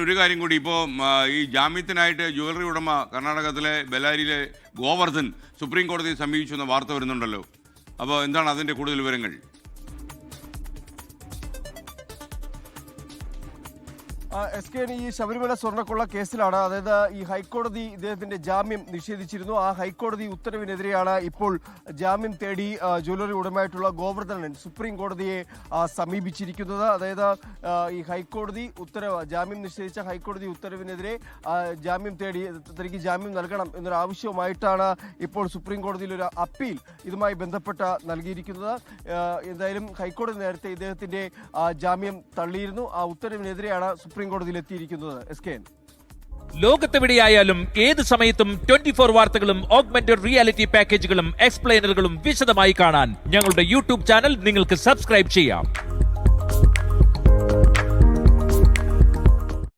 ഒരു കാര്യം കൂടി, ഇപ്പോൾ ഈ ജാമ്യത്തിനായിട്ട് ജ്വല്ലറി ഉടമ കർണാടകത്തിലെ ബെല്ലാരിയിലെ ഗോവർദ്ധൻ സുപ്രീം കോടതിയെ സമീപിച്ചു എന്ന വാർത്ത വരുന്നുണ്ടല്ലോ. അപ്പോൾ എന്താണ് അതിൻ്റെ കൂടുതൽ വിവരങ്ങൾ? SK ഈ ശബരിമല സ്വർണ്ണക്കൊള്ള കേസിലാണ്, അതായത് ഈ ഹൈക്കോടതി ഇദ്ദേഹത്തിന്റെ ജാമ്യം നിഷേധിച്ചിരുന്നു. ആ ഹൈക്കോടതി ഉത്തരവിനെതിരെയാണ് ഇപ്പോൾ ജാമ്യം തേടി ജ്വല്ലറി ഉടമയായിട്ടുള്ള ഗോവർദ്ധനൻ സുപ്രീം കോടതിയെ സമീപിച്ചിരിക്കുന്നത്. അതായത് ഈ ഹൈക്കോടതി ജാമ്യം നിഷേധിച്ച ഹൈക്കോടതി ഉത്തരവിനെതിരെ ജാമ്യം തേടി തനിക്ക് ജാമ്യം നൽകണം എന്നൊരു ആവശ്യവുമായിട്ടാണ് ഇപ്പോൾ സുപ്രീം കോടതിയിൽ ഒരു അപ്പീൽ ഇതുമായി ബന്ധപ്പെട്ട് നൽകിയിരിക്കുന്നത്. എന്തായാലും ഹൈക്കോടതി നേരത്തെ ഇദ്ദേഹത്തിന്റെ ജാമ്യം തള്ളിയിരുന്നു. ആ ഉത്തരവിനെതിരെയാണ് സുപ്രീം കോടതിയിൽ എത്തിയിരിക്കുന്നത്. ലോകത്തെവിടെയായാലും ഏത് സമയത്തും 24 വാർത്തകളും ഓഗ്മെന്റഡ് റിയാലിറ്റി പാക്കേജുകളും എക്സ്പ്ലെയിനറുകളും വിശദമായി കാണാൻ ഞങ്ങളുടെ യൂട്യൂബ് ചാനൽ നിങ്ങൾക്ക് സബ്സ്ക്രൈബ് ചെയ്യാം.